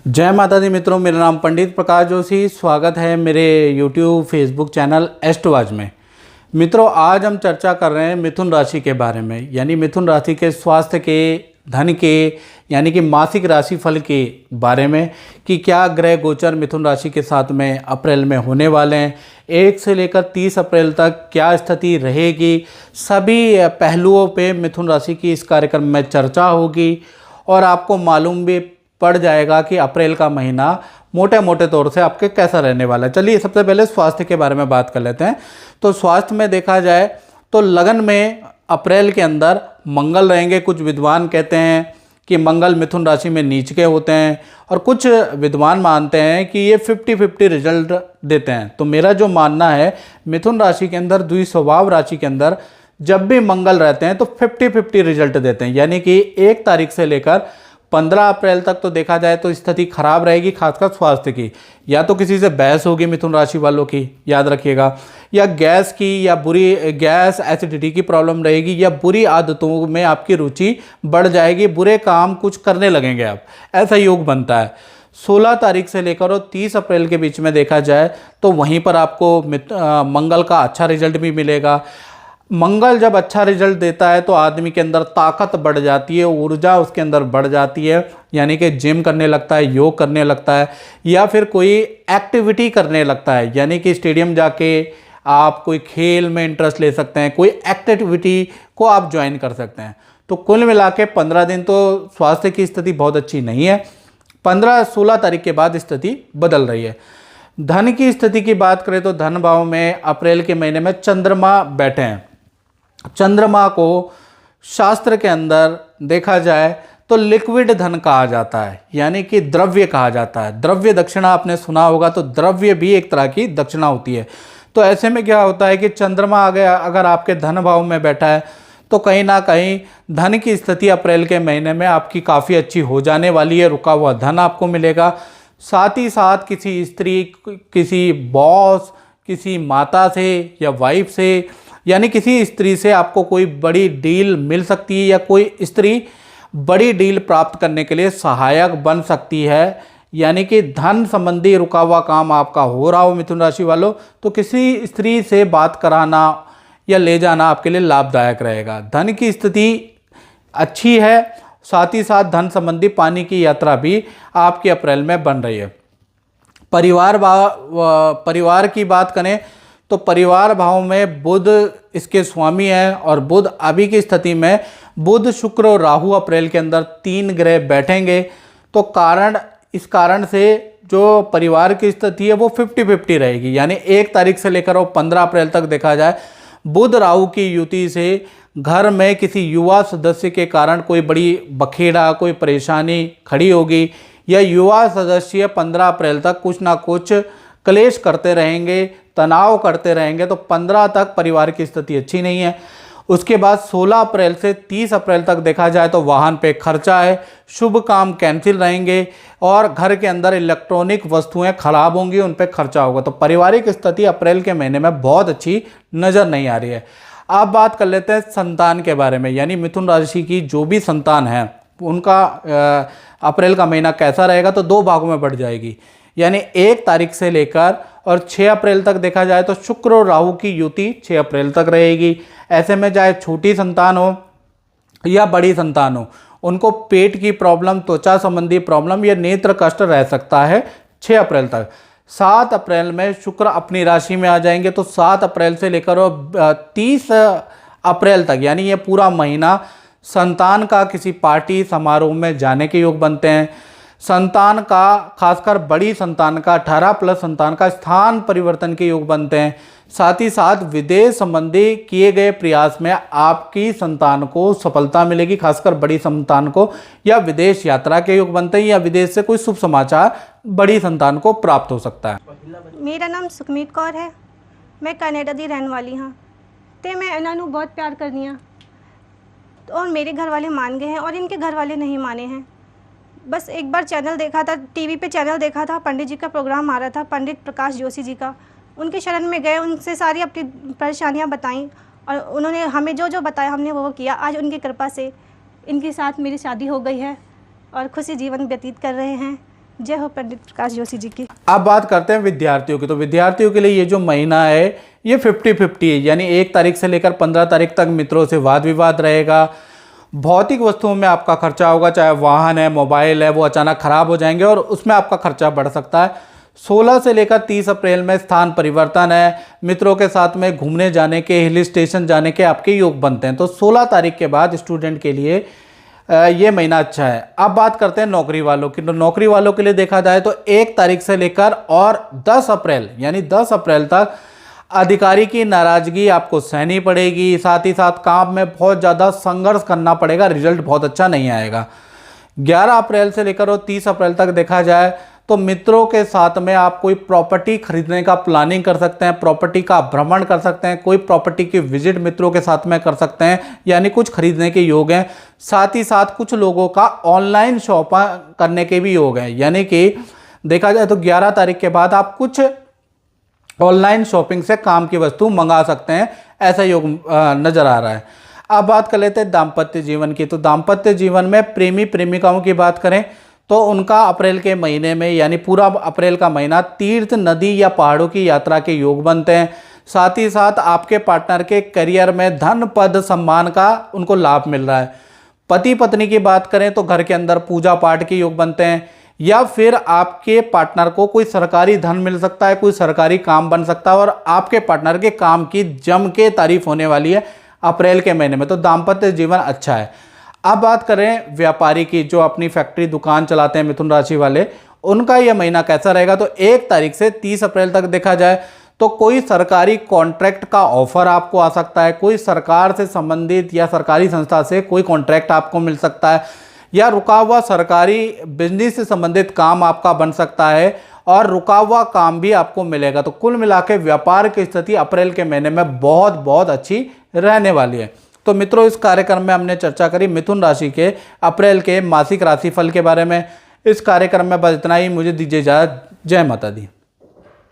जय माता दी मित्रों, मेरा नाम पंडित प्रकाश जोशी। स्वागत है मेरे YouTube फेसबुक चैनल एस्ट्रोवाज में। मित्रों, आज हम चर्चा कर रहे हैं मिथुन राशि के बारे में, यानी मिथुन राशि के स्वास्थ्य के, धन के, यानी कि मासिक राशिफल के बारे में कि क्या ग्रह गोचर मिथुन राशि के साथ में अप्रैल में होने वाले हैं। 1 से लेकर 30 अप्रैल तक क्या स्थिति रहेगी, सभी पहलुओं पे मिथुन राशि की इस कार्यक्रम में चर्चा होगी और आपको मालूम भी पड़ जाएगा कि अप्रैल का महीना मोटे मोटे तौर से आपके कैसा रहने वाला है। चलिए सबसे पहले स्वास्थ्य के बारे में बात कर लेते हैं। तो स्वास्थ्य में देखा जाए तो लगन में अप्रैल के अंदर मंगल रहेंगे। कुछ विद्वान कहते हैं कि मंगल मिथुन राशि में नीच के होते हैं और कुछ विद्वान मानते हैं कि ये 50-50 रिजल्ट देते हैं। तो मेरा जो मानना है, मिथुन राशि के अंदर, द्विस्वभाव राशि के अंदर जब भी मंगल रहते हैं तो 50-50 रिजल्ट देते हैं, यानी कि 1 तारीख से लेकर 15 अप्रैल तक तो देखा जाए तो स्थिति खराब रहेगी, खासकर स्वास्थ्य की। या तो किसी से बहस होगी मिथुन राशि वालों की, याद रखिएगा, या गैस की, या बुरी गैस एसिडिटी की प्रॉब्लम रहेगी, या बुरी आदतों में आपकी रुचि बढ़ जाएगी, बुरे काम कुछ करने लगेंगे आप, ऐसा योग बनता है। 16 तारीख से लेकर और 30 अप्रैल के बीच में देखा जाए तो वहीं पर आपको मंगल का अच्छा रिजल्ट भी मिलेगा। मंगल जब अच्छा रिजल्ट देता है तो आदमी के अंदर ताकत बढ़ जाती है, ऊर्जा उसके अंदर बढ़ जाती है, यानी कि जिम करने लगता है, योग करने लगता है, या फिर कोई एक्टिविटी करने लगता है, यानी कि स्टेडियम जाके आप कोई खेल में इंटरेस्ट ले सकते हैं, कोई एक्टिविटी को आप ज्वाइन कर सकते हैं। तो कुल मिला के 15 दिन तो स्वास्थ्य की स्थिति बहुत अच्छी नहीं है। 15-16 तारीख के बाद स्थिति बदल रही है। धन की स्थिति की बात करें तो धन भाव में अप्रैल के महीने में चंद्रमा बैठे हैं। चंद्रमा को शास्त्र के अंदर देखा जाए तो लिक्विड धन कहा जाता है, यानी कि द्रव्य कहा जाता है। द्रव्य दक्षिणा आपने सुना होगा, तो द्रव्य भी एक तरह की दक्षिणा होती है। तो ऐसे में क्या होता है कि चंद्रमा अगर आपके धन भाव में बैठा है तो कहीं ना कहीं धन की स्थिति अप्रैल के महीने में आपकी काफ़ी अच्छी हो जाने वाली है। रुका हुआ धन आपको मिलेगा। साथ ही साथ किसी स्त्री, किसी बॉस, किसी माता से या वाइफ से, यानी किसी स्त्री से आपको कोई बड़ी डील मिल सकती है, या कोई स्त्री बड़ी डील प्राप्त करने के लिए सहायक बन सकती है। यानी कि धन संबंधी रुका हुआ काम आपका हो रहा हो मिथुन राशि वालों, तो किसी स्त्री से बात कराना या ले जाना आपके लिए लाभदायक रहेगा। धन की स्थिति अच्छी है, साथ ही साथ धन संबंधी पानी की यात्रा भी आपके अप्रैल में बन रही है। परिवार की बात करें तो परिवार भाव में बुध इसके स्वामी है, और बुध अभी की स्थिति में बुध, शुक्र और राहु अप्रैल के अंदर 3 ग्रह बैठेंगे। तो इस कारण से जो परिवार की स्थिति है वो 50-50 रहेगी, यानी 1 तारीख से लेकर और 15 अप्रैल तक देखा जाए बुध राहु की युति से घर में किसी युवा सदस्य के कारण कोई बड़ी बखेड़ा, कोई परेशानी खड़ी होगी, या युवा सदस्य 15 अप्रैल तक कुछ ना कुछ क्लेश करते रहेंगे, तनाव करते रहेंगे। तो 15 तक परिवार की स्थिति अच्छी नहीं है। उसके बाद 16 अप्रैल से 30 अप्रैल तक देखा जाए तो वाहन पे खर्चा है, शुभ काम कैंसिल रहेंगे, और घर के अंदर इलेक्ट्रॉनिक वस्तुएं खराब होंगी, उन पे खर्चा होगा। तो पारिवारिक स्थिति अप्रैल के महीने में बहुत अच्छी नज़र नहीं आ रही है। अब बात कर लेते हैं संतान के बारे में, यानी मिथुन राशि की जो भी संतान है उनका अप्रैल का महीना कैसा रहेगा। तो 2 भागों में बढ़ जाएगी, यानी 1 तारीख से लेकर और 6 अप्रैल तक देखा जाए तो शुक्र और राहु की युति 6 अप्रैल तक रहेगी। ऐसे में चाहे छोटी संतान हो या बड़ी संतान हो, उनको पेट की प्रॉब्लम, त्वचा संबंधी प्रॉब्लम या नेत्र कष्ट रह सकता है 6 अप्रैल तक। 7 अप्रैल में शुक्र अपनी राशि में आ जाएंगे, तो 7 अप्रैल से लेकर 30 अप्रैल तक, यानी ये पूरा महीना संतान का किसी पार्टी समारोह में जाने के योग बनते हैं। संतान का, खासकर बड़ी संतान का, 18+ संतान का स्थान परिवर्तन के योग बनते हैं। साथ ही साथ विदेश संबंधी किए गए प्रयास में आपकी संतान को सफलता मिलेगी, खासकर बड़ी संतान को, या विदेश यात्रा के योग बनते हैं, या विदेश से कोई शुभ समाचार बड़ी संतान को प्राप्त हो सकता है। मेरा नाम सुखमीत कौर है, मैं कनाडा दी रहने वाली हाँ। तो मैं इन्हों ਨੂੰ बहुत प्यार करनी हाँ, और मेरे घर वाले मान गए हैं और इनके घर वाले नहीं माने हैं। बस एक बार चैनल देखा था, टीवी पे चैनल देखा था, पंडित जी का प्रोग्राम आ रहा था, पंडित प्रकाश जोशी जी का। उनके शरण में गए, उनसे सारी अपनी परेशानियां बताईं, और उन्होंने हमें जो जो बताया हमने वो किया। आज उनकी कृपा से इनके साथ मेरी शादी हो गई है और खुशी जीवन व्यतीत कर रहे हैं। जय हो पंडित प्रकाश जोशी जी की। अब बात करते हैं विद्यार्थियों की। तो विद्यार्थियों के लिए ये जो महीना है ये 50-50 है, यानी 1 तारीख से लेकर 15 तारीख तक मित्रों से वाद विवाद रहेगा। भौतिक वस्तुओं में आपका खर्चा होगा, चाहे वाहन है, मोबाइल है, वो अचानक खराब हो जाएंगे और उसमें आपका खर्चा बढ़ सकता है। 16 से लेकर 30 अप्रैल में स्थान परिवर्तन है। मित्रों के साथ में घूमने जाने के, हिल स्टेशन जाने के आपके योग बनते हैं। तो 16 तारीख के बाद स्टूडेंट के लिए ये महीना अच्छा है। अब बात करते हैं नौकरी वालों की। तो नौकरी वालों के लिए देखा जाए तो 1 तारीख से लेकर और 10 अप्रैल यानी 10 अप्रैल तक अधिकारी की नाराजगी आपको सहनी पड़ेगी। साथ ही साथ काम में बहुत ज़्यादा संघर्ष करना पड़ेगा, रिजल्ट बहुत अच्छा नहीं आएगा। 11 अप्रैल से लेकर और 30 अप्रैल तक देखा जाए तो मित्रों के साथ में आप कोई प्रॉपर्टी खरीदने का प्लानिंग कर सकते हैं, प्रॉपर्टी का भ्रमण कर सकते हैं, कोई प्रॉपर्टी की विजिट मित्रों के साथ में कर सकते हैं, यानी कुछ खरीदने के योग हैं। साथ ही साथ कुछ लोगों का ऑनलाइन शॉपिंग करने के भी योग हैं, यानी कि देखा जाए तो 11 तारीख के बाद आप कुछ ऑनलाइन शॉपिंग से काम की वस्तु मंगा सकते हैं, ऐसा योग नज़र आ रहा है। अब बात कर लेते हैं दाम्पत्य जीवन की। तो दाम्पत्य जीवन में प्रेमी प्रेमिकाओं की बात करें तो उनका अप्रैल के महीने में यानी पूरा अप्रैल का महीना तीर्थ, नदी या पहाड़ों की यात्रा के योग बनते हैं। साथ ही साथ आपके पार्टनर के करियर में धन, पद, सम्मान का उनको लाभ मिल रहा है। पति पत्नी की बात करें तो घर के अंदर पूजा पाठ के योग बनते हैं, या फिर आपके पार्टनर को कोई सरकारी धन मिल सकता है, कोई सरकारी काम बन सकता है और आपके पार्टनर के काम की जम के तारीफ होने वाली है अप्रैल के महीने में। तो दाम्पत्य जीवन अच्छा है। अब बात करें व्यापारी की, जो अपनी फैक्ट्री दुकान चलाते हैं मिथुन राशि वाले, उनका यह महीना कैसा रहेगा। तो 1 तारीख से 30 अप्रैल तक देखा जाए तो कोई सरकारी कॉन्ट्रैक्ट का ऑफर आपको आ सकता है, कोई सरकार से संबंधित या सरकारी संस्था से कोई कॉन्ट्रैक्ट आपको मिल सकता है, या रुका हुआ सरकारी बिजनेस से संबंधित काम आपका बन सकता है और रुका हुआ काम भी आपको मिलेगा। तो कुल मिला के व्यापार की स्थिति अप्रैल के महीने में बहुत बहुत अच्छी रहने वाली है। तो मित्रों, इस कार्यक्रम में हमने चर्चा करी मिथुन राशि के अप्रैल के मासिक राशिफल के बारे में। इस कार्यक्रम में बस इतना ही। मुझे दीजिए इजाजत। जय माता दी।